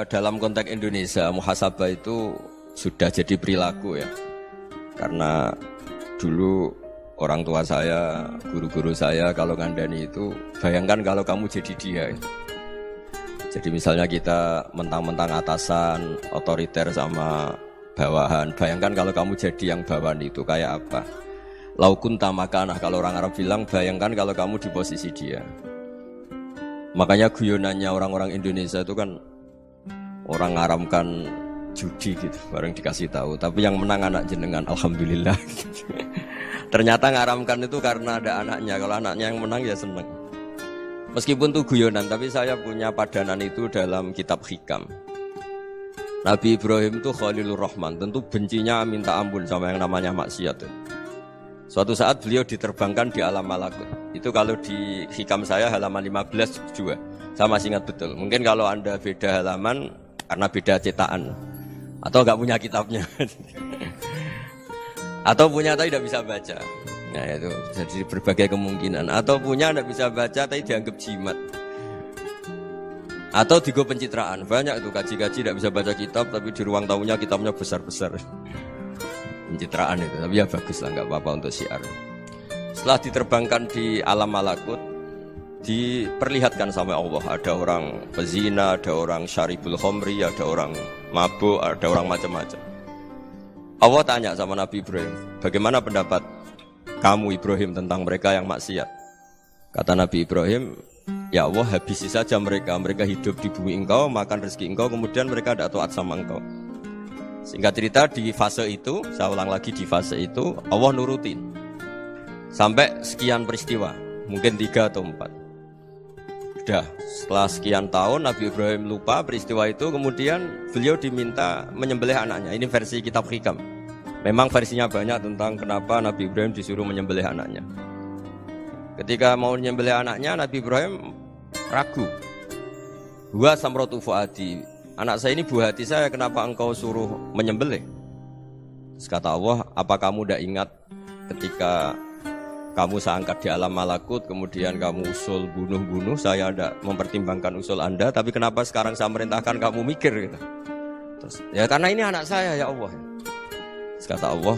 dalam konteks Indonesia muhasabah itu sudah jadi perilaku ya. Karena dulu orang tua saya, guru-guru saya kalau ngandani itu, bayangkan kalau kamu jadi dia. Jadi misalnya kita mentang-mentang atasan, otoriter sama bawahan. Bayangkan kalau kamu jadi yang bawahan itu kayak apa? Laukun tamakanah, kalau orang Arab bilang, bayangkan kalau kamu di posisi dia. Makanya guyonannya orang-orang Indonesia itu kan orang ngaramkan judi gitu, bareng dikasih tahu. Tapi yang menang anak jenengan, alhamdulillah. Ternyata ngaramkan itu karena ada anaknya. Kalau anaknya yang menang ya seneng. Meskipun itu guyonan, tapi saya punya padanan itu dalam kitab Hikam. Nabi Ibrahim itu Khalilur Rahman, tentu bencinya minta ampun sama yang namanya maksiat. Suatu saat beliau diterbangkan di alam malakut. Itu kalau di Hikam saya halaman 15 juga. Saya masih ingat betul. Mungkin kalau Anda beda halaman karena beda cetakan atau enggak punya kitabnya. Atau punya tapi tidak bisa baca. Nah itu jadi berbagai kemungkinan. Atau punya tidak bisa baca tapi dianggap jimat. Atau digo pencitraan. Banyak itu kaji-kaji tidak bisa baca kitab tapi di ruang tamunya kitabnya besar-besar. Pencitraan itu, tapi ya bagus lah, nggak apa-apa untuk syiar. Setelah diterbangkan di alam malakut, diperlihatkan sama Allah, ada orang pezina, ada orang syaribul khomri, ada orang mabuk, ada orang macam-macam. Allah tanya sama Nabi Ibrahim, bagaimana pendapat kamu Ibrahim tentang mereka yang maksiat? Kata Nabi Ibrahim, ya Allah habisi saja mereka hidup di bumi engkau, makan rezeki engkau, kemudian mereka tidak taat sama engkau. Singkat cerita di fase itu, saya ulang lagi di fase itu, Allah nurutin. Sampai sekian peristiwa, mungkin 3 atau 4. Sudah, setelah sekian tahun Nabi Ibrahim lupa peristiwa itu, kemudian beliau diminta menyembelih anaknya. Ini versi kitab Hikam. Memang versinya banyak tentang kenapa Nabi Ibrahim disuruh menyembelih anaknya. Ketika mau menyembelih anaknya, Nabi Ibrahim ragu. Huwa samratu fuadi. Anak saya ini buah hati saya, kenapa engkau suruh menyembelih? Terus kata Allah, apa kamu tidak ingat ketika kamu saya angkat di alam malakut, kemudian kamu usul bunuh-bunuh, saya tidak mempertimbangkan usul Anda, tapi kenapa sekarang saya merintahkan kamu mikir? Gitu. Terus, ya karena ini anak saya ya Allah. Terus kata Allah,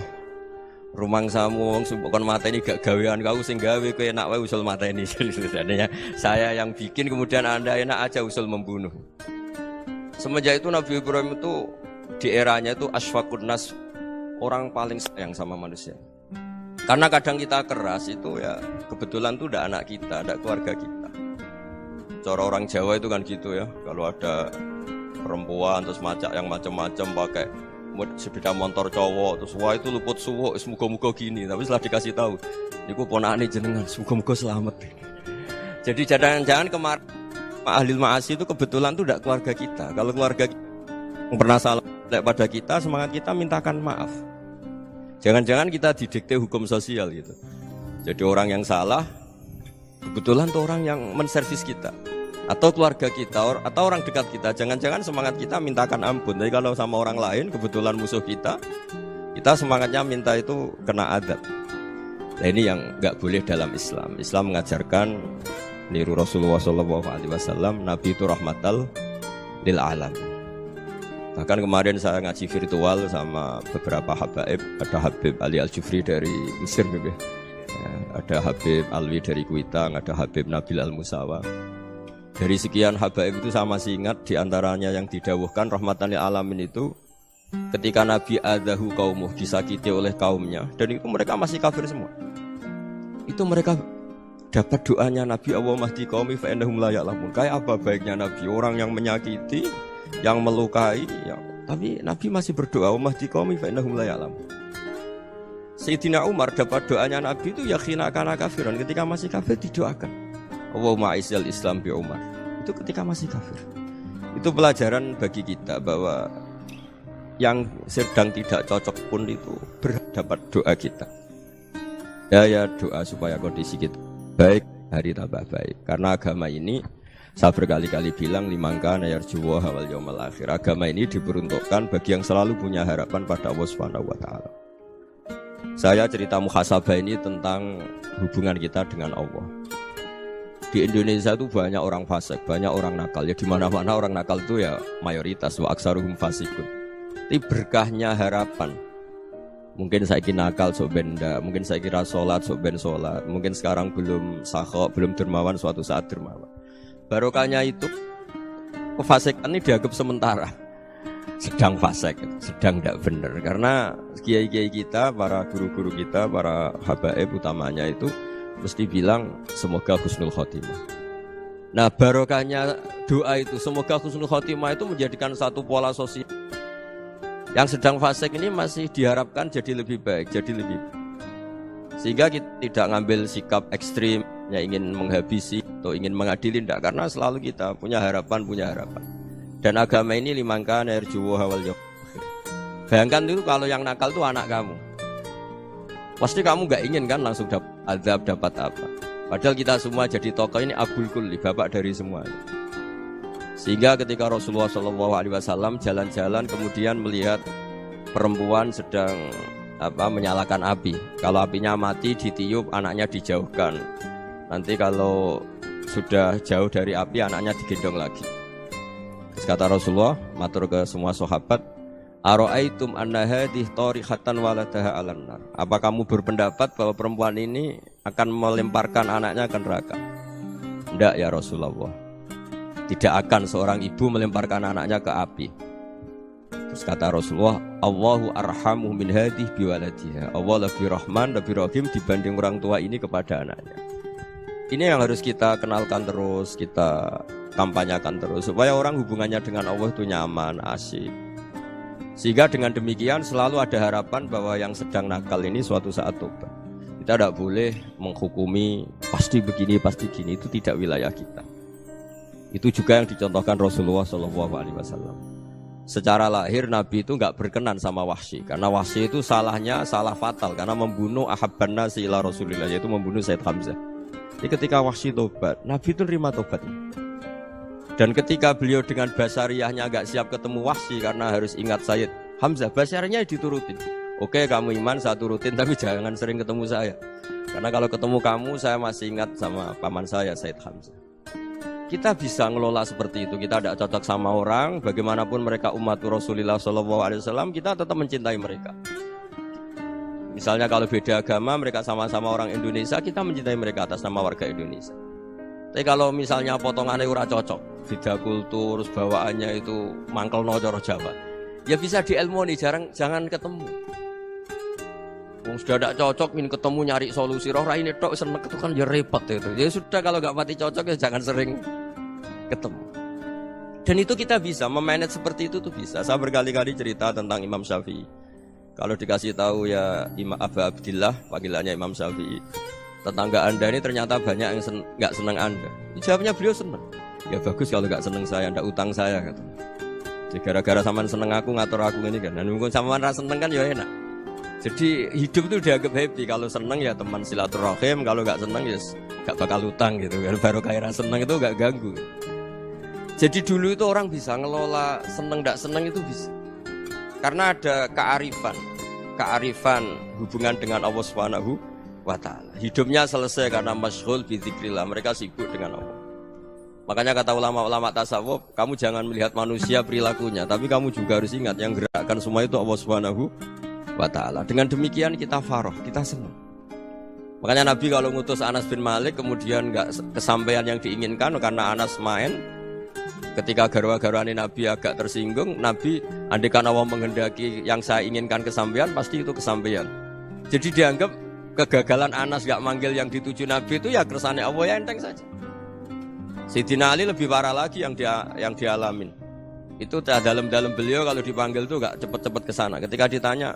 rumang samu sumpukkan mata ini gak gawean kau sing gawe kowe enak wae usul mata ini. Sebenarnya saya yang bikin, kemudian Anda enak aja usul membunuh. Semenjak itu Nabi Ibrahim itu di eranya itu asfaqun nas, orang paling sayang sama manusia. Karena kadang kita keras itu ya kebetulan itu udah anak kita, ada keluarga kita. Cara orang Jawa itu kan gitu ya, kalau ada perempuan terus macak yang macam-macam pakai sepeda motor cowok terus wah itu luput suwo, semoga-moga gini. Tapi setelah dikasih tahu, niku ponakane jenengan, semoga-moga selamat. Jadi jangan-jangan kemarin ahli ma'asi itu kebetulan itu tidak keluarga kita. Kalau keluarga kita yang pernah salah pada kita, semangat kita mintakan maaf. Jangan-jangan kita didikte hukum sosial gitu. Jadi orang yang salah kebetulan itu orang yang menservis kita, atau keluarga kita, atau orang dekat kita. Jangan-jangan semangat kita mintakan ampun. Tapi kalau sama orang lain kebetulan musuh kita semangatnya minta itu kena adab. Nah ini yang nggak boleh dalam Islam. Islam mengajarkan niru Rasulullah SAW, Nabi itu rahmatal lil alam. Bahkan kemarin saya ngaji virtual sama beberapa habaib. Ada Habib Ali Al-Jufri dari Mesir ya. Ada Habib Alwi dari Kuitang, ada Habib Nabil Al-Musawa. Dari sekian habaib itu saya masih ingat diantaranya yang didawuhkan rahmatan lil alamin itu ketika Nabi adahu kaumuh, disakiti oleh kaumnya, dan itu mereka masih kafir semua. Itu mereka dapat doanya Nabi, Allahumma hdi qaumi fa innahum la ya'lamun. Kayak apa baiknya Nabi, orang yang menyakiti, yang melukai ya, tapi Nabi masih berdoa, Allahumma hdi qaumi fa innahum la ya'lamun. Sayyidina Umar dapat doanya Nabi itu ya khina kana kafiran, ketika masih kafir didoakan, Allahumma aizzal Islam bi Umar. Itu ketika masih kafir. Itu pelajaran bagi kita bahwa yang sedang tidak cocok pun itu berdapat doa kita. Ya doa supaya kondisi kita baik, hari tambah baik. Karena agama ini saya berkali-kali bilang limangka nayarjuwa wal yaumil akhir. Agama ini diperuntukkan bagi yang selalu punya harapan pada Allah Subhanahu wa taala. Saya cerita muhasabah ini tentang hubungan kita dengan Allah. Di Indonesia itu banyak orang fasik, banyak orang nakal. Ya di mana-mana orang nakal itu ya mayoritas, wa aksaruhum fasikun. Tapi berkahnya harapan. Mungkin saya kira nakal sok benda, mungkin saya kira sholat sok ben sholat, mungkin sekarang belum sakho, belum dermawan, suatu saat dermawan. Barokahnya itu kefasikan ini dianggap sementara. Sedang fasik, sedang tidak benar. Karena kiai-kiai kita, para guru-guru kita, para habaib utamanya itu mesti bilang semoga husnul khotimah. Nah barokahnya doa itu semoga husnul khotimah itu menjadikan satu pola sosial. Yang sedang fasik ini masih diharapkan jadi lebih baik, jadi lebih baik. Sehingga kita tidak ngambil sikap ekstrim yang ingin menghabisi atau ingin mengadili, tidak. Karena selalu kita punya harapan. Dan agama ini limangkan erjuwa hawal yuk. Bayangkan itu kalau yang nakal itu anak kamu, pasti kamu nggak ingin kan langsung dapat azab, dapat apa. Padahal kita semua jadi tokoh ini abul kulli, bapak dari semuanya. Sehingga ketika Rasulullah SAW jalan-jalan kemudian melihat perempuan sedang menyalakan api. Kalau apinya mati ditiup, anaknya dijauhkan. Nanti kalau sudah jauh dari api, anaknya digendong lagi. Terus kata Rasulullah, matur ke semua sahabat, Aro'aitum anna hadih tarihatan waladaha alan nar. Apa kamu berpendapat bahwa perempuan ini akan melemparkan anaknya ke neraka? Tidak ya Rasulullah. Tidak akan seorang ibu melemparkan anaknya ke api. Terus kata Rasulullah, Allahu arhamu min hadih biwaladiha. Allah lebih rahman, lebih rahim dibanding orang tua ini kepada anaknya. Ini yang harus kita kenalkan terus, kita kampanyakan terus, supaya orang hubungannya dengan Allah itu nyaman, asyik. Sehingga dengan demikian selalu ada harapan bahwa yang sedang nakal ini suatu saat tobat. Kita tidak boleh menghukumi pasti begini, pasti gini, itu tidak wilayah kita. Itu juga yang dicontohkan Rasulullah SAW. Secara lahir Nabi itu nggak berkenan sama Wahsy, karena Wahsy itu salahnya salah fatal karena membunuh ahabban nasi ila Rasulillah, yaitu membunuh Sayyid Hamzah. Jadi ketika Wahsy tobat, Nabi itu terima tobatnya. Dan ketika beliau dengan basariyahnya agak siap ketemu Wahsy karena harus ingat Sayyid Hamzah, basariyahnya diturutin. Oke, kamu iman, saya turutin, tapi jangan sering ketemu saya. Karena kalau ketemu kamu, saya masih ingat sama paman saya, Sayyid Hamzah. Kita bisa ngelola seperti itu. Kita tidak cocok sama orang, bagaimanapun mereka umat Rasulullah SAW, kita tetap mencintai mereka. Misalnya kalau beda agama, mereka sama-sama orang Indonesia, kita mencintai mereka atas nama warga Indonesia. Tapi kalau misalnya potongannya ora cocok, beda kultur, bawaannya itu mangkel no coro Jawa, ya bisa diilmoni, jangan ketemu. Sudah tidak cocok, ingin ketemu nyari solusi. Roh ini tok seneng itu kan ya repot itu. Ya sudah kalau nggak mati cocok ya jangan sering ketemu. Dan itu kita bisa memanage seperti itu tuh bisa. Saya berkali-kali cerita tentang Imam Syafi'i. Kalau dikasih tahu ya Imam Abu Abdillah, panggilannya Imam Syafi'i, tetangga anda ini ternyata banyak yang nggak senang anda. Jawabnya beliau senang. Ya bagus kalau nggak senang saya, ndak utang saya kata. Jadi gara-gara sampean seneng aku ngatur aku ini kan. Dan mungkin sampean rasa seneng kan ya enak. Jadi hidup itu dianggap happy. Kalau seneng ya teman silaturahim, kalau nggak seneng ya nggak bakal utang gitu. Baru kayak seneng itu nggak ganggu. Jadi dulu itu orang bisa ngelola seneng nggak seneng itu bisa. Karena ada kearifan hubungan dengan Allah Subhanahu wa Ta'ala. Hidupnya selesai karena masyghul bi dzikrillah. Mereka sibuk dengan Allah. Makanya kata ulama-ulama tasawuf, kamu jangan melihat manusia perilakunya, tapi kamu juga harus ingat yang gerakkan semua itu Allah Subhanahu wa Ta'ala. Dengan demikian kita faroh, kita senang. Makanya Nabi kalau ngutus Anas bin Malik kemudian nggak kesampaian yang diinginkan karena Anas main, ketika garwa-garwani Nabi agak tersinggung, Nabi andaikan Allah menghendaki yang saya inginkan kesampaian, pasti itu kesampaian. Jadi dianggap kegagalan Anas gak manggil yang dituju Nabi itu ya kersane Allah, ya enteng saja. Sayyidina Ali lebih parah lagi yang dialamin. Itu dalam beliau kalau dipanggil tuh gak cepet-cepet ke sana. Ketika ditanya,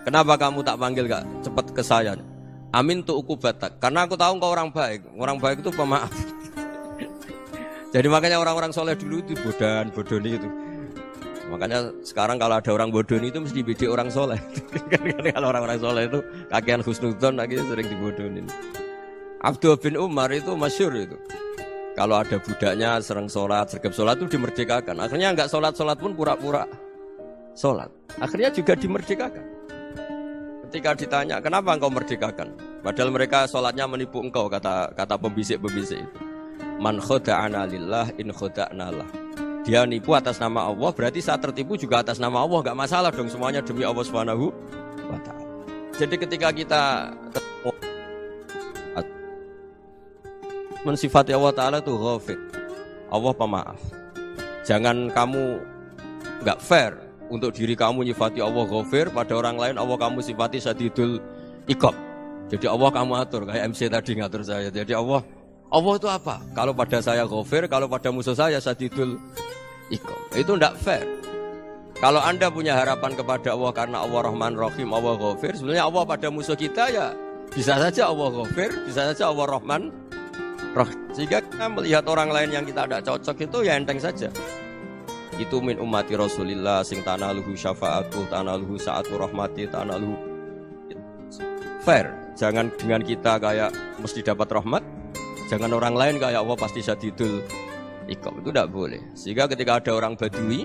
kenapa kamu tak panggil gak cepet ke saya? Amin tu ukubatak. Karena aku tahu engkau orang baik. Orang baik itu pemaaf. Jadi makanya orang-orang soleh dulu itu bodoni itu. Makanya sekarang kalau ada orang bodoni itu mesti bidik orang soleh. Kalau orang-orang soleh itu kakean husnudzon lagi sering dibodonin. Abdullah bin Umar itu masyhur itu. Kalau ada budaknya sering sholat, sergap sholat itu dimerdekakan. Akhirnya nggak sholat pun pura-pura sholat. Akhirnya juga dimerdekakan. Ketika ditanya, kenapa engkau merdekakan? Padahal mereka sholatnya menipu engkau, kata pembisik-pembisik itu. Man khoda'ana lillah in khoda'na lah. Dia nipu atas nama Allah, berarti saat tertipu juga atas nama Allah, enggak masalah dong, semuanya demi Allah Subhanahu wa taala. Jadi ketika kita mensifati Allah taala itu ghafir. Allah pemaaf. Jangan kamu enggak fair untuk diri kamu nyifati Allah ghafir, pada orang lain Allah kamu sifati syadidul iqab. Jadi Allah kamu atur kayak MC tadi ngatur saya. Jadi Allah itu apa? Kalau pada saya ghafir, kalau pada musuh saya syadidul iqab. Itu tidak fair. Kalau Anda punya harapan kepada Allah karena Allah Rahman Rahim, Allah ghafir, sebenarnya Allah pada musuh kita ya bisa saja Allah ghafir, bisa saja Allah Rahman Rahim. Sehingga kita melihat orang lain yang kita tidak cocok itu ya enteng saja. Itu min ummati Rasulillah sing tanaluhu syafa'atuh, tanaluhu sa'atu rahmati, tanaluhu fair. Jangan dengan kita kayak mesti dapat rahmat. Jangan orang lain kayak Allah pasti syadidul iqab. Itu tidak boleh. Sehingga ketika ada orang Badui,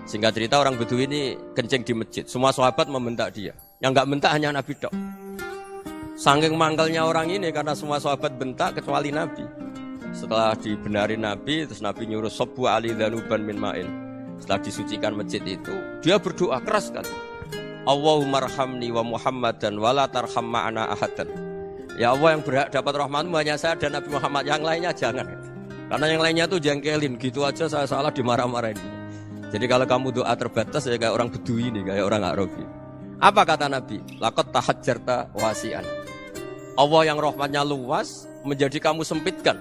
singkat cerita orang Badui ini kencing di masjid. Semua sahabat membentak dia. Yang enggak bentak hanya Nabi tok. Saking mangkelnya orang ini karena semua sahabat bentak kecuali Nabi. Setelah dibenari Nabi, terus Nabi nyuruh sabbu ali dhanuban min ma'in. Setelah disucikan masjid itu, dia berdoa keras sekali. Allahumma arhamni wa Muhammadan wa la tarham ma'ana ahadan. Ya Allah, yang berhak dapat rahmatmu hanya saya dan Nabi Muhammad, yang lainnya jangan. Karena yang lainnya tuh jengkelin, gitu aja saya salah dimarah-marahin. Jadi kalau kamu doa terbatas ya kayak orang Bedui ini, kayak orang Arabi. Apa kata Nabi? Laqad tahajjarta wasi'an. Allah yang rahmatnya luas menjadi kamu sempitkan.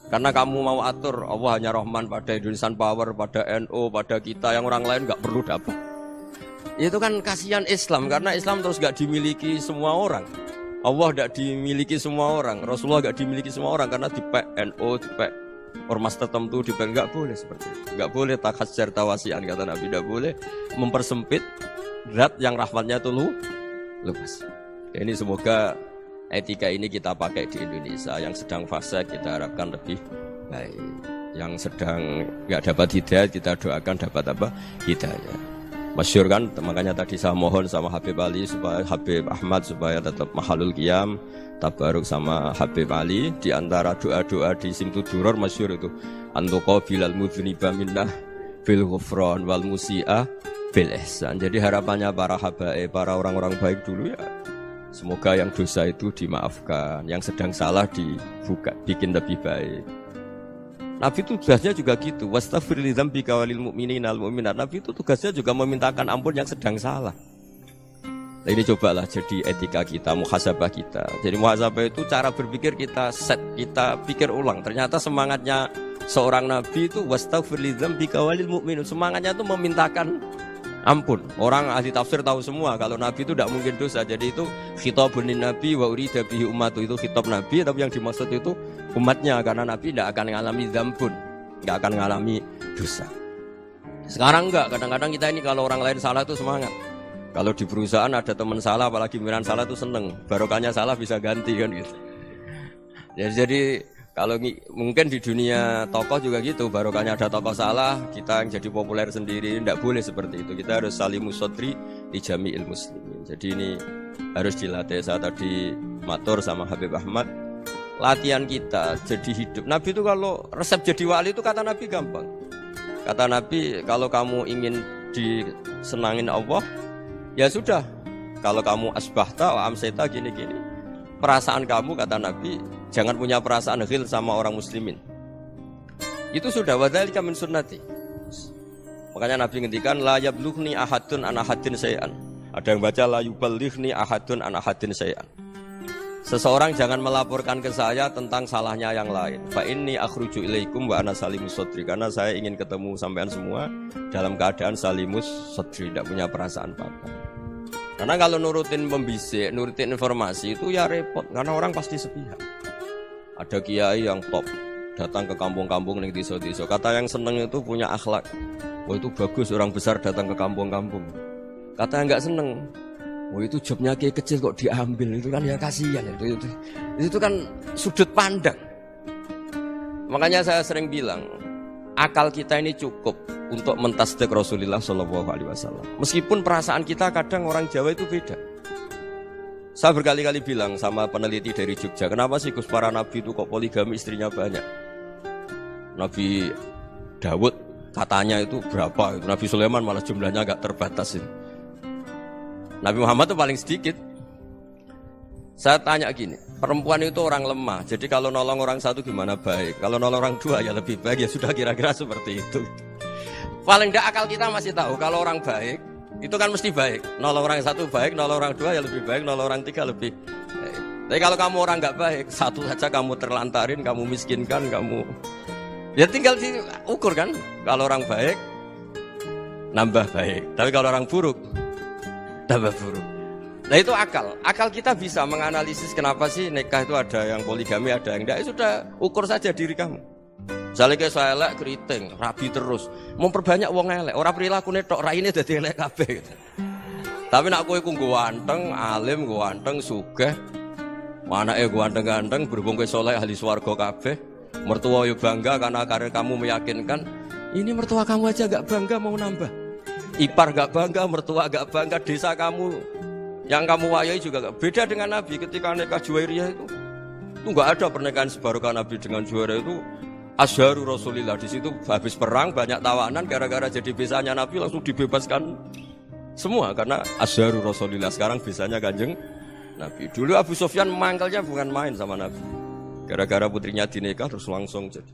Karena kamu mau atur Allah hanya rahman pada Indonesian Power, pada NU, pada kita, yang orang lain gak perlu dapat. Itu kan kasihan Islam, karena Islam terus gak dimiliki semua orang. Allah gak dimiliki semua orang, Rasulullah gak dimiliki semua orang, karena dipek NU, dipek ormas tertentu, dipek gak boleh seperti itu. Gak boleh takhasyar tawasian, kata Nabi, gak boleh mempersempit zat yang rahmatnya itu luas. Ini semoga etika ini kita pakai di Indonesia. Yang sedang fase kita harapkan lebih baik. Yang sedang nggak dapat hidayah kita doakan dapat apa? Hidayah. Masyhur kan, makanya tadi saya mohon sama Habib Ali supaya Habib Ahmad supaya tetap mahalul qiyam, tabaruk sama Habib Ali. Di antara doa-doa di Simtud Duror masyhur itu antuqabilal mudhniba minnah bil ghufran wal musi'ah bil ihsan. Jadi harapannya para habaib, para orang-orang baik dulu ya, semoga yang dosa itu dimaafkan, yang sedang salah dibuka, bikin lebih baik. Nabi itu tugasnya juga gitu. Wastaghfir li dzambika walil mu'minina wal mu'minat. Nabi itu tugasnya juga memintakan ampun yang sedang salah. Nah, ini cobalah jadi etika kita, muhasabah kita. Jadi muhasabah itu cara berpikir kita set, kita pikir ulang. Ternyata semangatnya seorang nabi itu wastaghfir li dzambika walil mu'minun. Semangatnya itu memintakan ampun. Orang ahli tafsir tahu semua kalau Nabi itu tidak mungkin dosa. Jadi itu khitabun nabi wa urida bihi ummatu, itu khitab Nabi, tapi yang dimaksud itu umatnya, karena Nabi tidak akan mengalami dzambun, tidak akan mengalami dosa. Sekarang enggak, kadang-kadang kita ini kalau orang lain salah itu semangat. Kalau di perusahaan ada teman salah, apalagi pimpinan salah itu seneng, barokahnya salah bisa ganti kan gitu. Jadi kalau mungkin di dunia tokoh juga gitu, barokahnya ada tokoh salah, kita yang jadi populer sendiri, tidak boleh seperti itu. Kita harus salimus sodri di jami'il muslimin. Jadi ini harus dilatih. Saya tadi matur sama Habib Ahmad, latihan kita jadi hidup. Nabi itu kalau resep jadi wali itu kata Nabi gampang. Kata Nabi, kalau kamu ingin disenangin Allah, ya sudah. Kalau kamu asbahta wa amseta gini-gini, perasaan kamu, kata Nabi, jangan punya perasaan ghil sama orang muslimin. Itu sudah wadzalika min sunnati. Makanya Nabi ngendikan la yablughni ahadun an ahadin syai'an. Ada yang baca la yuballighni ahadun an ahadin syai'an. Seseorang jangan melaporkan ke saya tentang salahnya yang lain. Fa inni akhruju ilaikum wa ana salimus sadri. Karena saya ingin ketemu sampean semua dalam keadaan salimus sadri, tidak punya perasaan apa-apa. Karena kalau nurutin pembisik, nurutin informasi itu ya repot, karena orang pasti sepihak. Ada kiai yang top, datang ke kampung-kampung ning desa-desa. Kata yang seneng itu punya akhlak. Oh itu bagus orang besar datang ke kampung-kampung. Kata yang enggak seneng, oh itu jobnya kiai kecil kok diambil, itu kan ya kasihan itu kan sudut pandang. Makanya saya sering bilang, akal kita ini cukup untuk mentasdik Rasulullah SAW. Meskipun perasaan kita kadang orang Jawa itu beda. Saya berkali-kali bilang sama peneliti dari Jogja, kenapa sih Gus para nabi itu kok poligami istrinya banyak? Nabi Dawud katanya itu berapa? Nabi Sulaiman malah jumlahnya agak terbatas. Nabi Muhammad itu paling sedikit. Saya tanya gini, perempuan itu orang lemah, jadi kalau nolong orang satu gimana baik, kalau nolong orang dua ya lebih baik, ya sudah kira-kira seperti itu. Paling tidak akal kita masih tahu kalau orang baik itu kan mesti baik, nolong orang satu baik, nolong orang dua ya lebih baik, nolong orang tiga lebih baik. Tapi kalau kamu orang nggak baik, satu saja kamu terlantarin, kamu miskinkan, kamu ya tinggal diukur kan. Kalau orang baik nambah baik, tapi kalau orang buruk tambah buruk. Nah itu akal. Akal kita bisa menganalisis kenapa sih nikah itu ada yang poligami, ada yang enggak. Sudah ukur saja diri kamu. Misalnya kayak saya elek keriting, rabi terus, memperbanyak wong elek. Orang perilaku netok raine dadi elek kabeh gitu. Tapi nak kowe ku ganteng, alim, ganteng, sugih. Anake ganteng-ganteng, berhubung kowe saleh ahli swarga kabeh. Mertua yo bangga karena karir kamu meyakinkan. Ini mertua kamu aja gak bangga mau nambah. Ipar gak bangga, mertua gak bangga, desa kamu yang kamu wayai juga gak beda dengan Nabi ketika nikah Juwairiyah itu gak ada pernikahan sebarokah Nabi dengan Juwairiyah itu asharu Rasulillah. Di situ habis perang banyak tawanan gara-gara jadi besanya Nabi langsung dibebaskan semua karena asharu Rasulillah. Sekarang besanya Kanjeng Nabi. Dulu Abu Sufyan mangkelnya bukan main sama Nabi. Gara-gara putrinya dinikah terus langsung jadi.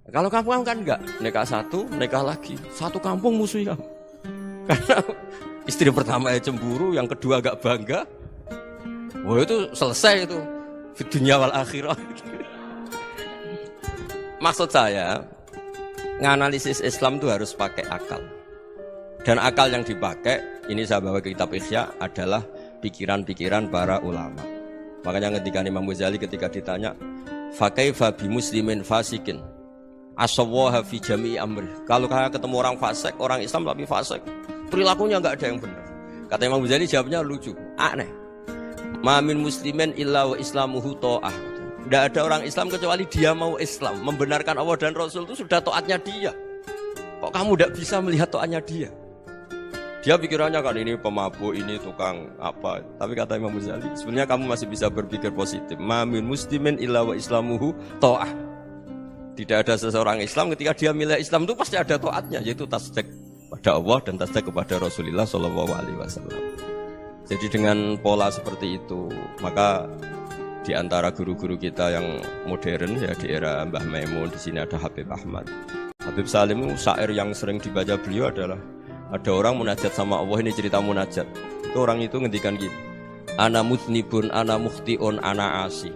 Kalau kamu kan enggak, nikah satu, nikah lagi, satu kampung musuh kamu. Karena istri pertama ya cemburu, yang kedua agak bangga. Wah itu selesai itu. Di dunia wal akhirah. Maksud saya, nganalisis Islam itu harus pakai akal. Dan akal yang dipakai, ini saya bawa ke kitab Ihya, adalah pikiran-pikiran para ulama. Makanya ketika Imam Ghazali ketika ditanya, fakaifa bi muslimin fasikin asawwaha fi jami'i amri. Kalau kalian ketemu orang fasik, orang Islam tapi fasik, perilakunya enggak ada yang benar. Kata Imam Ghazali jawabnya lucu, aneh. Ma min muslimin illa wa islamuhu ta'ah. Tidak ada orang Islam kecuali dia mau Islam, membenarkan Allah dan Rasul itu sudah taatnya dia. Kok kamu tidak bisa melihat taatnya dia? Dia pikirannya kan ini pemabuk, ini tukang apa. Tapi kata Imam Ghazali, sebenarnya kamu masih bisa berpikir positif. Ma min muslimin illa wa islamuhu ta'ah. Tidak ada seseorang Islam ketika dia milih Islam itu pasti ada taatnya, yaitu tasdik pada Allah dan tasdik kepada Rasulullah SAW. Jadi dengan pola seperti itu, maka di antara guru-guru kita yang modern ya di era Mbah Maimun, di sini ada Habib Ahmad. Habib Salim syair yang sering dibaca beliau adalah ada orang munajat sama Allah, ini cerita munajat. Itu orang itu ngendikan gini, ana mutnibun, ana mukhtiun, ana asi.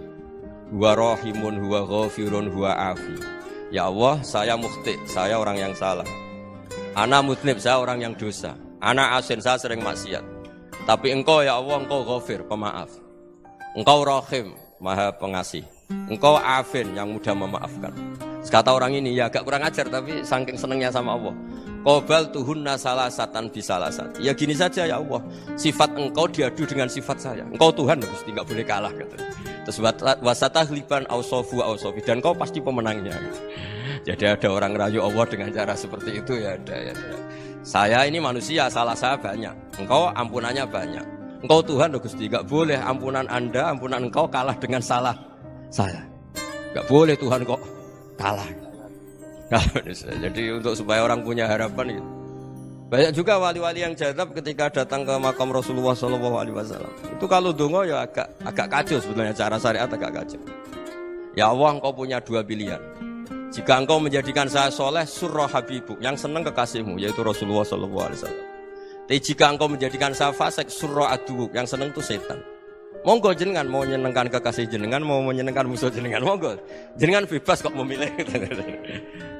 Huwa rahimun, huwa ghafirun, huwa afi. Ya Allah, saya mukhti, saya orang yang salah. Ana mutnib, saya orang yang dosa. Ana asin, saya sering maksiat. Tapi engkau ya Allah, engkau ghafir, pemaaf. Engkau rahim, maha pengasih. Engkau afin, yang mudah memaafkan. Kata orang ini, ya agak kurang ajar, tapi saking senengnya sama Allah. Qobal tuhunna salasatan bisalasat. Ya gini saja ya Allah, sifat engkau diadu dengan sifat saya. Engkau Tuhan, Gusti, enggak boleh kalah gitu. Terus wasatahliban ausofu ausofi, dan kau pasti pemenangnya gitu. Jadi ada orang rayu Allah dengan cara seperti itu ya ada ya. Saya ini manusia, salah saya banyak. Engkau ampunannya banyak. Engkau Tuhan, Gusti, enggak boleh ampunan Anda, ampunan engkau kalah dengan salah saya. Enggak boleh Tuhan kok kalah. Jadi untuk supaya orang punya harapan gitu. Banyak juga wali-wali yang jadab ketika datang ke makam Rasulullah SAW. Itu kalau dongo ya agak kacau sebetulnya, cara syariat agak kacau. Ya Allah, engkau punya dua pilihan. Jika engkau menjadikan saya soleh, surah habibuk, yang senang kekasihmu, yaitu Rasulullah SAW. Tapi jika engkau menjadikan saya fasik, surah adubuk, yang senang itu setan. Monggo jenengan mau menyenangkan kekasih jenengan, mau menyenangkan musuh jenengan, monggo. Jenengan bebas kok memilih.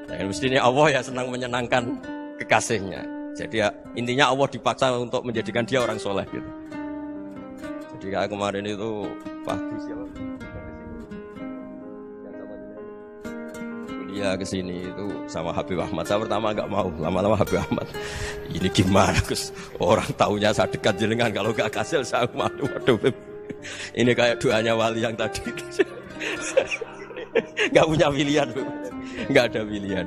Dan mestinya Allah ya senang menyenangkan kekasihnya. Jadi ya, intinya Allah dipaksa untuk menjadikan dia orang soleh gitu. Jadi kayak kemarin itu bagus ya. Kuliah ke sini itu sama Habib Ahmad. Saya pertama enggak mau, lama-lama Habib Ahmad. Ini gimana Gus? Orang taunya saya dekat jenengan, kalau enggak kasil saya malu. Waduh. Ini kayak doanya wali yang tadi. Enggak punya pilihan. Enggak ada pilihan.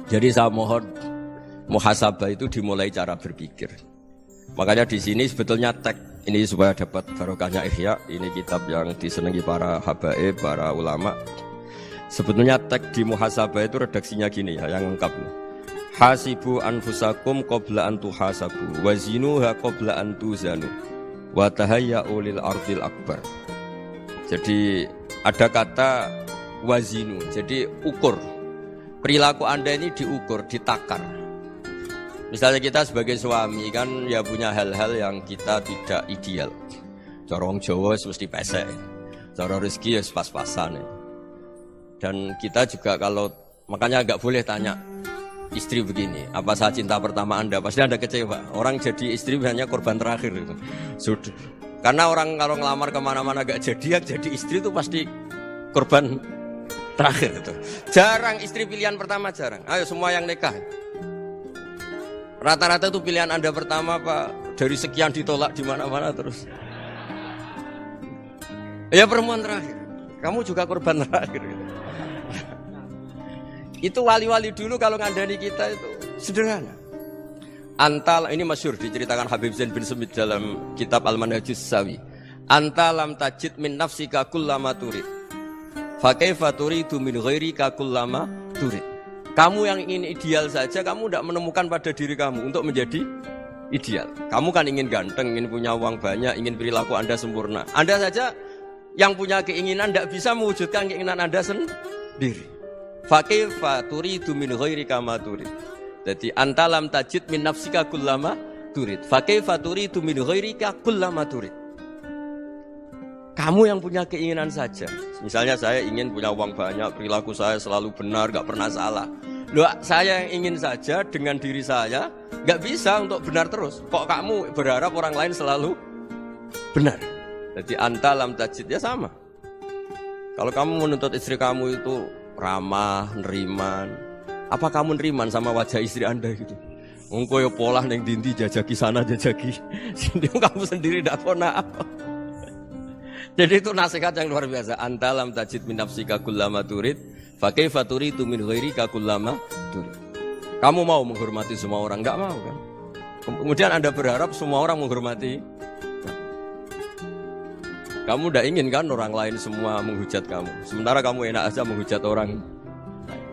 Jadi saya mohon muhasabah itu dimulai cara berpikir. Makanya di sini sebetulnya teks Ini supaya dapat barokahnya Ihya. Ini kitab yang disenangi para habaib, para ulama. Sebetulnya teks di muhasabah itu redaksinya gini ya, yang lengkap. Hasibu anfusakum qabla an tuhasabu wazinuha qabla an tuzanu wa tahayya'u lil ardil akbar. Jadi ada kata wazinu, jadi ukur. Perilaku Anda ini diukur, ditakar. Misalnya kita sebagai suami kan ya punya hal-hal yang kita tidak ideal. Cara wong Jawa mesti pesek. Cara rezeki ya pas-pasan. Dan kita juga kalau makanya enggak boleh tanya istri begini, apa saat cinta pertama Anda? Pasti Anda kecewa. Orang jadi istri hanya korban terakhir itu. Sudah. Karena orang kalau ngelamar kemana-mana gak jadi, yang jadi istri itu pasti korban terakhir itu. Jarang istri pilihan pertama, jarang. Ayo semua yang nikah. Rata-rata itu pilihan Anda pertama Pak, dari sekian ditolak di mana-mana terus. Ya perempuan terakhir. Kamu juga korban terakhir. Itu wali-wali dulu kalau ngandani kita itu sederhana. Antal ini masyhur diceritakan Habib Zain bin Semit dalam kitab Al-Manhajus Sawi. Anta lam tajid min nafsika kullama turid. Fa kaifa turidu min ghairika kullama turid. Kamu yang ingin ideal saja, kamu tidak menemukan pada diri kamu untuk menjadi ideal. Kamu kan ingin ganteng, ingin punya uang banyak, ingin perilaku Anda sempurna. Anda saja yang punya keinginan tidak bisa mewujudkan keinginan Anda sendiri. Fakaifa turidu min ghairika ma turid. Jadi anta lam tajid min nafsika kullama turid. Fakaifa turidu min ghairika kullama turid. Kamu yang punya keinginan saja. Misalnya saya ingin punya uang banyak, perilaku saya selalu benar, gak pernah salah. Loh, saya yang ingin saja dengan diri saya gak bisa untuk benar terus. Kok kamu berharap orang lain selalu benar? Jadi anta lam tajid ya sama. Kalau kamu menuntut istri kamu itu ramah, neriman, apa kamu neriman sama wajah istri Anda gitu? Engkau ya pola neng dinti jajaki sana jajaki sini kamu sendiri tidak pernah apa. Jadi itu nasihat yang luar biasa. Anta lam tajid min nafsika kullama turid, fa kaifa turidu min ghairika kullama turid. Kamu mau menghormati semua orang? Enggak mau kan? Kemudian Anda berharap semua orang menghormati. Kamu tidak ingin kan orang lain semua menghujat kamu. Sementara kamu enak aja menghujat orang.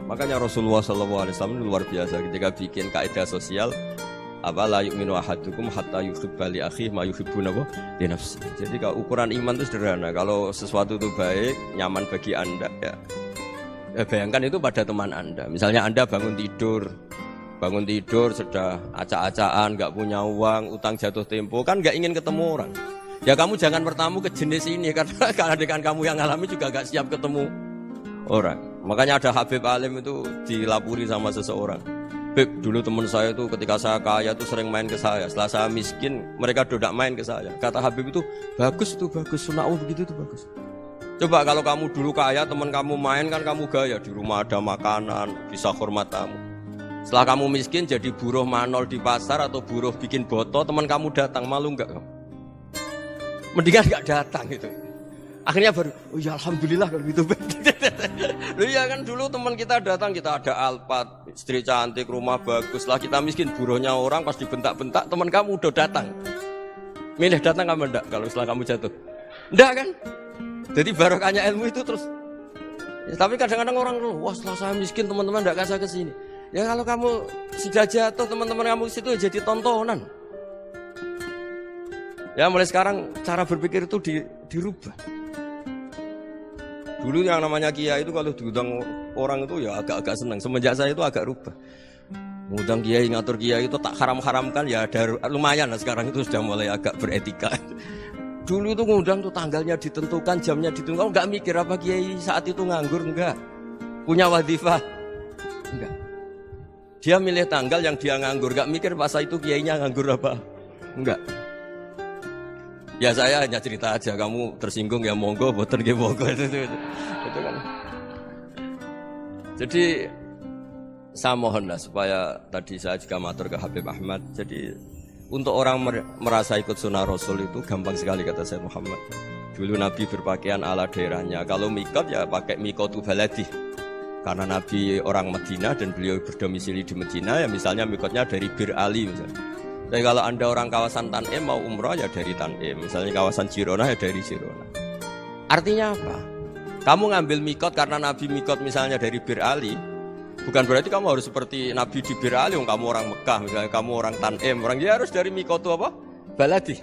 Makanya Rasulullah SAW luar biasa ketika bikin kaidah sosial. Apa la yu'minu ahadukum hatta yuhibba li akhihi ma yuhibbu li nafsihi. Jadi kalau ukuran iman itu sederhana. Kalau sesuatu itu baik, nyaman bagi Anda ya. Bayangkan itu pada teman Anda. Misalnya Anda bangun tidur sudah acak-acakan, enggak punya uang, utang jatuh tempo, kan enggak ingin ketemu orang. Ya kamu jangan bertamu ke jenis ini karena dengan kamu yang alami juga enggak siap ketemu orang. Makanya ada Habib Alim itu dilapuri sama seseorang. Beb, dulu teman saya itu ketika saya kaya itu sering main ke saya. Setelah saya miskin, mereka tidak main ke saya. Kata Habib itu, bagus, sunahul begitu itu bagus. Coba kalau kamu dulu kaya, teman kamu main kan kamu gaya. Di rumah ada makanan, bisa hormat tamu. Setelah kamu miskin jadi buruh manol di pasar atau buruh bikin boto, teman kamu datang, malu enggak kamu? Mendingan enggak datang gitu. Akhirnya baru, oh ya alhamdulillah kalau gitu. Loh ya kan dulu teman kita datang, kita ada Alphard, istri cantik, rumah bagus. Lah kita miskin, buruhnya orang pas dibentak-bentak, teman kamu udah datang. Milih datang kamu enggak kalau setelah kamu jatuh? Enggak kan? Jadi barokahnya ilmu itu terus. Ya, tapi kadang-kadang orang tuh, wah setelah saya miskin teman-teman enggak kasih ke sini. Ya kalau kamu sudah jatuh, teman-teman kamu situ jadi tontonan. Ya mulai sekarang cara berpikir itu dirubah. Dulu yang namanya kiai itu kalau diundang orang itu ya agak-agak senang. Semenjak saya itu agak rubah. Mengundang kiai, ngatur kiai itu tak haram-haramkan ya ada lumayan lah sekarang itu sudah mulai agak beretika. Dulu itu ngundang tuh tanggalnya ditentukan, jamnya ditentukan. Enggak mikir apa kiai saat itu nganggur, enggak. Punya wadifah, enggak. Dia milih tanggal yang dia nganggur, enggak mikir masa itu kiainya nganggur apa, enggak. Ya saya hanya cerita aja, kamu tersinggung ya monggo, boten nggih monggo itu kan. Jadi saya mohonlah supaya tadi saya juga matur ke Habib Ahmad. Jadi untuk orang merasa ikut sunnah Rasul itu gampang sekali kata Sayyid Muhammad. Dulu Nabi berpakaian ala daerahnya. Kalau mikot ya pakai mikotu baladi. Karena Nabi orang Madinah dan beliau berdomisili di Madinah ya misalnya mikotnya dari Bir Ali misalnya. Tapi kalau Anda orang kawasan Tanim mau umroh ya dari Tanim. Misalnya kawasan Jirona ya dari Jirona. Artinya apa? Kamu ngambil mikot karena Nabi mikot misalnya dari Bir Ali, bukan berarti kamu harus seperti Nabi di Bir Ali. Kamu orang Mekah, misalnya kamu orang Tanim, orang dia harus dari mikot itu apa? Baladi.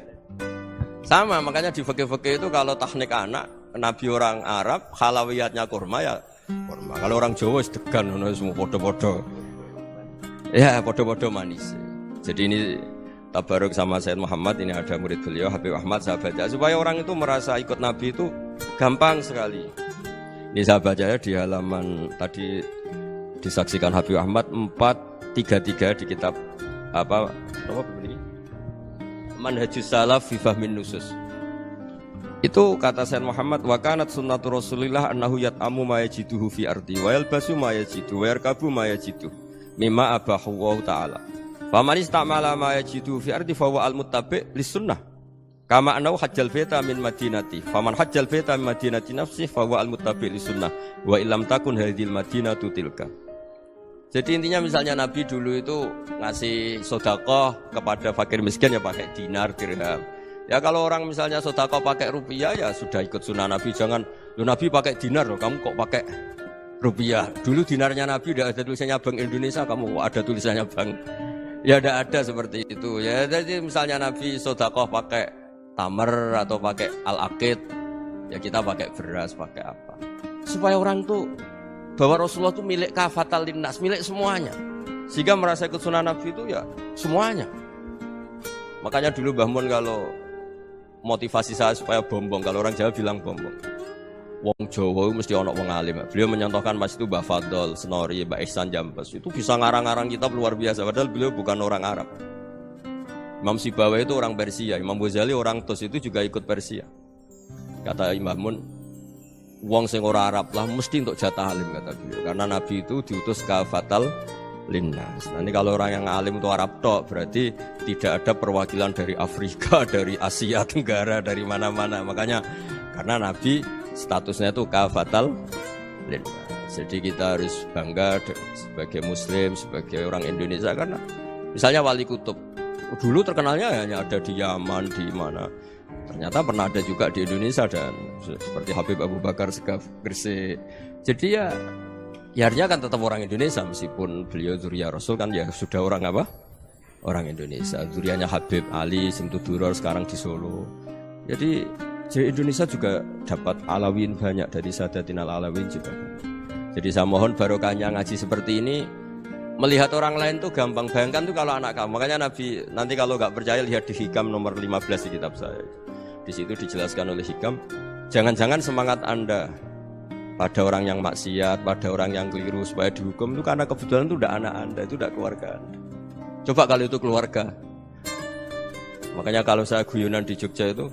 Sama, makanya di fikih-fikih itu kalau tahnik anak, Nabi orang Arab, halawiyatnya kurma ya kurma. Kalau orang Jawa sedegan, semua podo-podo. Ya, podo-podo manis. Jadi ini tabaruk sama Sayyid Muhammad, ini ada murid beliau Habib Ahmad, saya baca supaya orang itu merasa ikut Nabi itu gampang sekali. Ini saya baca ya di halaman tadi disaksikan Habib Ahmad 433 di kitab apa ini? Manhajus Salaf fi Fahmin Nusus. Itu kata Sayyid Muhammad, wa kanat sunnatu Rasulillah annahu yat'amu ma yajiduhu fi ardi wa yalbasu ma yajidu wa yarkabu ma yajidu mimma abahu Allah ta'ala. Faman istamala ma yajidu fi ardi fa huwa al-muttabi' lis-sunnah. Kama annahu hajjal baita min madinati. Faman hajjal baita min madinati nafsi fa huwa al-muttabi' lis-sunnah. Wa illam takun hadhil madinatu tilka. Jadi intinya misalnya Nabi dulu itu ngasih sedekah kepada fakir miskin ya pakai dinar, dirham. Ya kalau orang misalnya sedekah pakai rupiah ya sudah ikut sunnah Nabi. Jangan, lu Nabi pakai dinar loh, kamu kok pakai rupiah. Dulu dinarnya Nabi udah ada tulisannya Bank Indonesia, kamu kok ada tulisannya Bank. Ya tidak ada seperti itu. Ya jadi misalnya Nabi sedekah pakai tamar atau pakai al-aqid, ya kita pakai beras, pakai apa. Supaya orang tuh bahwa Rasulullah itu milik kafatal linnas, milik semuanya. Sehingga merasa ikut sunnah Nabi itu ya semuanya. Makanya dulu Mbah Mun kalau motivasi saya supaya bombong, kalau orang Jawa bilang bombong. Wong Jawa mesti ono wong alim. Beliau menyontohkan Mas itu Mbah Fadol, Senori, Mbah Ihsan Jambes. Itu bisa ngarang-ngarang kitab luar biasa padahal beliau bukan orang Arab. Imam Sibawa itu orang Persia, Imam Ghazali orang Tus itu juga ikut Persia. Kata Imam Mun, wong sing ora Arab lah mesti untuk jatah alim kata beliau. Karena Nabi itu diutus kafatal linnas. Nah ini kalau orang yang alim itu Arab tok berarti tidak ada perwakilan dari Afrika, dari Asia Tenggara, dari mana-mana. Makanya karena Nabi statusnya itu kafatal linnas. Jadi kita harus bangga sebagai Muslim, sebagai orang Indonesia karena misalnya Wali Kutub dulu terkenalnya hanya ada di Yaman, di mana. Ternyata pernah ada juga di Indonesia dan seperti Habib Abu Bakar Segaf Gresik. Jadi ya artinya kan tetap orang Indonesia meskipun beliau zuriyah Rasul kan ya sudah orang apa? Orang Indonesia. Zuriyahnya Habib Ali Simtuduror sekarang di Solo. Jadi Indonesia juga dapat alawin banyak dari Sadatinal Alawin juga. Jadi saya mohon barokahnya ngaji seperti ini. Melihat orang lain tuh gampang, bayangkan tuh kalau anak kamu. Makanya Nabi nanti kalau nggak percaya lihat di Hikam nomor 15 di kitab saya. Di situ dijelaskan oleh Hikam, jangan-jangan semangat Anda pada orang yang maksiat, pada orang yang keliru supaya dihukum itu karena kebetulan itu udah anak Anda, itu udah keluarga Anda. Coba kalau itu keluarga. Makanya kalau saya guyonan di Jogja itu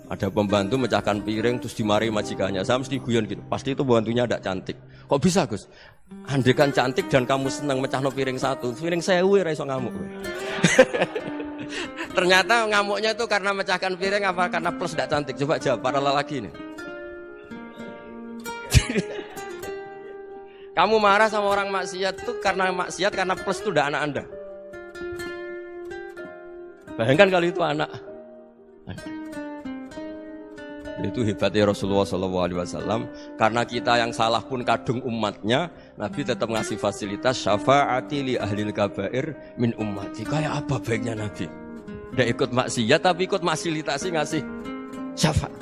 ada pembantu mecahkan piring terus dimarahi majikannya. Saya mesti guyon gitu. Pasti itu pembantunya tidak cantik. Kok bisa Gus? Andai kan cantik dan kamu senang mecahno piring satu, piring 1000 ora iso ngamuk. Ternyata ngamuknya itu karena mecahkan piring apa karena plus tidak cantik. Coba jawab para lelaki ini. Kamu marah sama orang maksiat itu karena maksiat karena plus itu udah anak Anda. Bayangkan kalau itu anak Anda. Itu hebatnya Rasulullah SAW. Karena kita yang salah pun kadung umatnya, Nabi tetap ngasih fasilitas syafaati li ahlil kabair min ummati. Kayak apa baiknya Nabi? Udah ikut maksiat tapi ikut fasilitasi ngasih syafaat.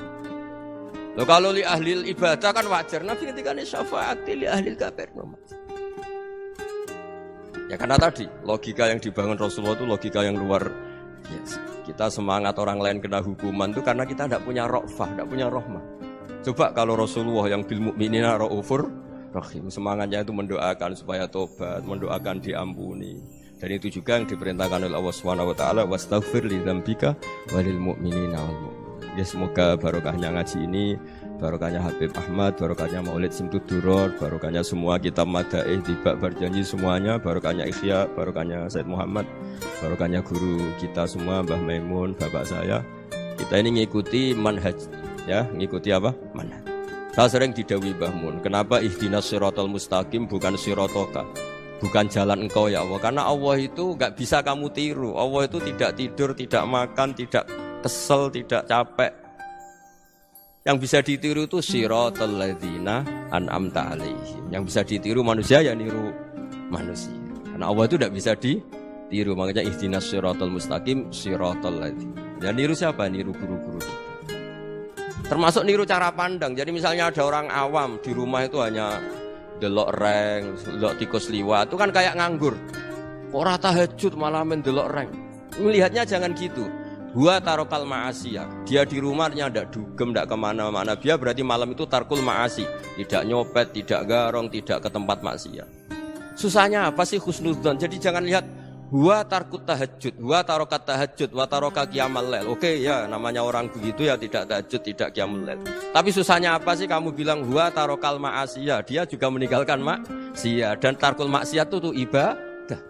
Loh kalau li ahlil ibadah kan wajar. Nabi ketika ini syafaati li ahlil kabair min ummati. Ya karena tadi logika yang dibangun Rasulullah itu logika yang luar biasa. Kita semangat orang lain kena hukuman itu karena kita tidak punya ra'fah, tidak punya rahmah. Coba kalau Rasulullah yang bil mu'minina ra'ufur rahim, semangatnya itu mendoakan supaya tobat, mendoakan diampuni. Dan itu juga yang diperintahkan oleh Allah Subhanahu wa taala, wastaghfir li dzambika walil mu'minina wal mu'minat. Ya semoga barokahnya ngaji ini, barokahnya Habib Ahmad, barokahnya Maulid Simtuduror, barokahnya semua kitab Madaih, Tibak Berjanji semuanya, barokahnya Ikhya, barokahnya Said Muhammad, barokahnya guru kita semua, Mbah Maimun, bapak saya. Kita ini ngikuti manhaj, ya, ngikuti apa? Manhaj. Saya sering didhawuhi Mbah Mun, kenapa ihdinas siratal mustaqim bukan siratoka? bukan jalan engkau ya Allah. Karena Allah itu enggak bisa kamu tiru. Allah itu tidak tidur, tidak makan, tidak kesel, tidak capek. Yang bisa ditiru itu siratal ladzina an'amta alaihim. Yang bisa ditiru manusia ya niru manusia. Karena Allah itu tidak bisa ditiru. Makanya ihdinas siratal mustaqim siratal ladzina. Ya niru siapa? Niru guru-guru kita. Termasuk niru cara pandang. Jadi misalnya ada orang awam di rumah itu hanya delok reng, delok tikus liwat, itu kan kayak nganggur. Ora tahajud malah mendelok reng. Melihatnya jangan gitu. Gua tarokal ma'asiyah. Dia di rumahnya ndak dugem, ndak kemana-mana. Dia berarti malam itu tarkul ma'asi. Tidak nyopet, tidak garong, tidak ke tempat maksiat. Susahnya apa sih husnudzon? Jadi jangan lihat gua tarkut tahajud, gua tarokat tahajud, wa taroka qiyamul lail. Oke ya, namanya orang begitu ya tidak tahajud, tidak qiyamul lail. Tapi susahnya apa sih kamu bilang gua tarokal ma'asiyah? Dia juga meninggalkan maksiat, dan tarkul maksiat itu ibadah.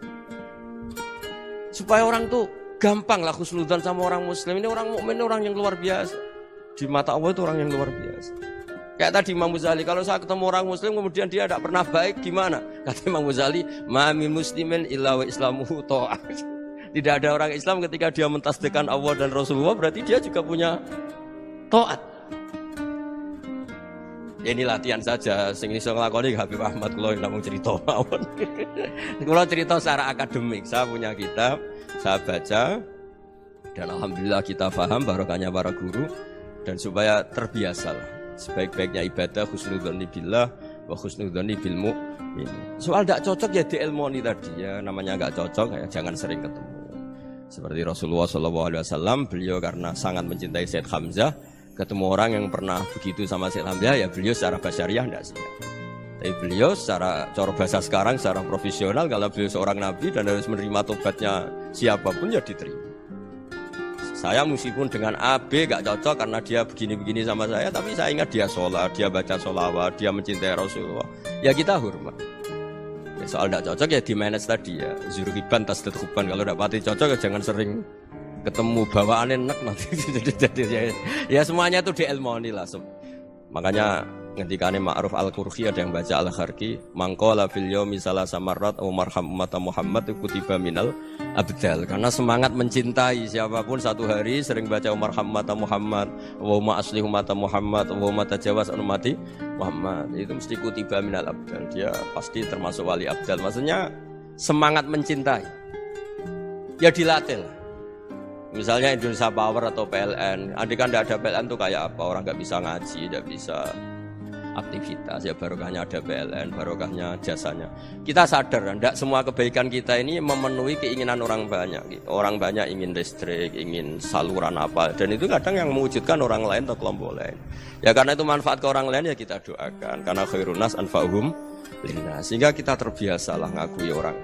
Supaya orang tuh gampang lah husnudzon sama orang muslim. Ini orang mukmin, orang yang luar biasa. Di mata Allah itu orang yang luar biasa. Kayak tadi Imam Ghazali, kalau saya ketemu orang muslim kemudian dia tidak pernah baik, gimana? Kata Imam Ghazali, ma min muslimin illa wa islamuhu ta'ah. Tidak ada orang Islam ketika dia mentasdihkan Allah dan Rasulullah, berarti dia juga punya taat. Ya ini latihan saja, sing iso nglakoni Habib Ahmad kula namung cerita mawon. Kula cerita secara akademik, saya punya kitab, saya baca, dan alhamdulillah kita paham barokahnya para guru, dan supaya terbiasalah. Sebaik-baiknya ibadah husnudzon billah wa husnudzon bil mu'min. Soal tidak cocok ya diilmoni tadi ya, namanya enggak cocok ya jangan sering ketemu. Seperti Rasulullah SAW, beliau karena sangat mencintai Sayyid Hamzah, ketemu orang yang pernah begitu sama Sayyid Hamzah ya beliau secara basyariah tidak siap. Tapi beliau secara cara bahasa sekarang, secara profesional, kalau beliau seorang nabi dan harus menerima tobatnya siapapun ya diterima. Saya meskipun dengan A, B gak cocok karena dia begini-begini sama saya, tapi saya ingat dia sholat, dia baca sholawat, dia mencintai Rasulullah. Ya kita hormat. Ya, soal gak cocok ya di manage tadi ya. Zuruhiban tasdid huban. Kalau gak pati cocok ya jangan sering ketemu, bawaannya enak nanti. Ya semuanya itu diilmoni lah. Makanya ngendikane Ma'ruf Al-Qurhi ada yang baca Al-Kharqi, mangqala fil yaumi salasa marrat wa marham ummata Muhammad kutiba minal abdal. Karena semangat mencintai siapapun satu hari sering baca marham ummata Muhammad wa ma aslih ummata Muhammad wa ma tajawaz an ummati Muhammad, itu mesti kutiba minal abdal. Dia pasti termasuk wali abdal. Maksudnya semangat mencintai ya dilatih lah. Misalnya Indonesia Power atau PLN, andai kan tidak ada PLN tuh kayak apa? Orang nggak bisa ngaji, nggak bisa aktivitas. Ya barokahnya ada PLN, barokahnya jasanya. Kita sadar, tidak semua kebaikan kita ini memenuhi keinginan orang banyak. Orang banyak ingin listrik, ingin saluran apa, dan itu kadang yang mewujudkan orang lain atau kelompok lain. Ya karena itu manfaat ke orang lain ya kita doakan. Karena khairun nas anfa'uhum linnas. Sehingga kita terbiasalah ngakui orang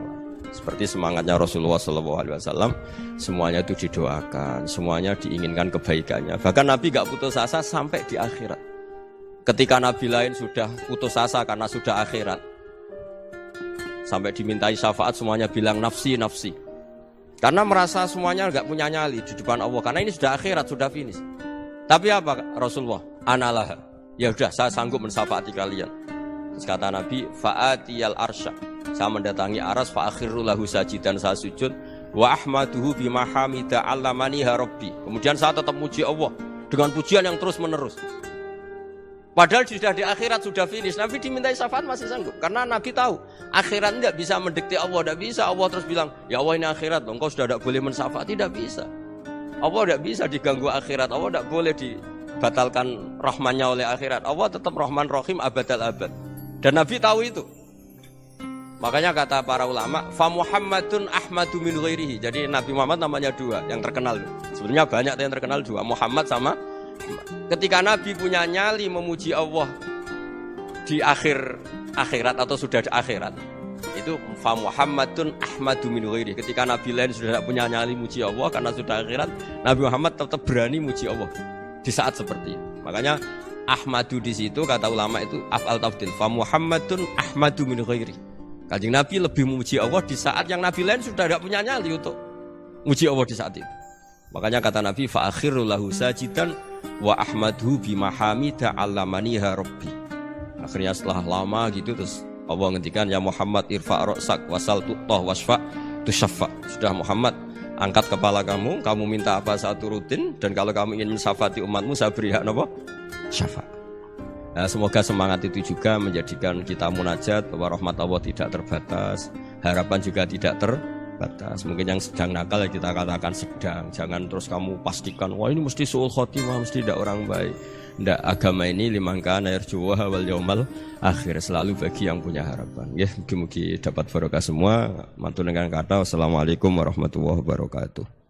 lain. Seperti semangatnya Rasulullah SAW, semuanya itu didoakan, semuanya diinginkan kebaikannya. Bahkan Nabi gak putus asa sampai di akhirat. Ketika Nabi lain sudah putus asa karena sudah akhirat, sampai dimintai syafaat semuanya bilang nafsi, nafsi. Karena merasa semuanya gak punya nyali di depan Allah. Karena ini sudah akhirat, sudah finish. Tapi apa Rasulullah? Analah. Ya udah, saya sanggup mensyafaati kalian. Terus kata Nabi, fa'atiyal arsya. Saya mendatangi aras fa'akhiru lahu sajidan, saya sujud wa ahmaduhu bima hamida 'allamaniha rabbi. Kemudian saya tetap muji Allah dengan pujian yang terus menerus. Padahal sudah di akhirat, sudah finish. Nabi dimintai syafaat masih sanggup. Karena Nabi tahu akhirat tidak bisa mendikte Allah, tidak bisa. Allah terus bilang, ya Allah ini akhirat, engkau sudah tidak boleh mensyafaat, tidak bisa. Allah tidak bisa diganggu akhirat. Allah tidak boleh dibatalkan rahmannya oleh akhirat. Allah tetap Rahman Rahim abadal abad. Dan Nabi tahu itu. Makanya kata para ulama, fa Muhammadun ahmadu min ghairihi. Jadi Nabi Muhammad namanya dua yang terkenal. Sebenarnya banyak yang terkenal dua, Muhammad sama. Ketika Nabi punya nyali memuji Allah di akhirat atau sudah di akhirat, itu fa Muhammadun ahmadu min ghairihi. Ketika Nabi lain sudah tidak punya nyali muji Allah karena sudah akhirat, Nabi Muhammad tetap berani muji Allah di saat seperti itu. Makanya ahmadu di situ kata ulama itu af'al tafdil, fa Muhammadun ahmadu min ghairihi. Kanjeng Nabi lebih memuji Allah di saat yang Nabi lain sudah tidak punya nyali untuk muji Allah di saat itu. Makanya kata Nabi, fa'akhiru lahu sajidan wa ahmadhu bima hamida 'allamaniha rabbi. Akhirnya setelah lama gitu terus Allah ngendikan ya Muhammad irfa' ra'sak wasal tu'tah wasfa' tusyaffa. Sudah Muhammad, angkat kepala kamu minta apa saya turutin, dan kalau kamu ingin mensyafaati umatmu saya beri hak apa? Syafaat. Nah, semoga semangat itu juga menjadikan kita munajat bahwa rahmat Allah tidak terbatas, harapan juga tidak terbatas. Mungkin yang sedang nakal ya kita katakan sedang, jangan terus kamu pastikan wah ini mesti suul khotimah, mesti tidak orang baik. Tidak, agama ini liman kana yarjuwa wal yaumal akhir, selalu bagi yang punya harapan. Ya, mugi-mugi dapat barokah semua. Mantul dengan kata wassalamualaikum warahmatullahi wabarakatuh.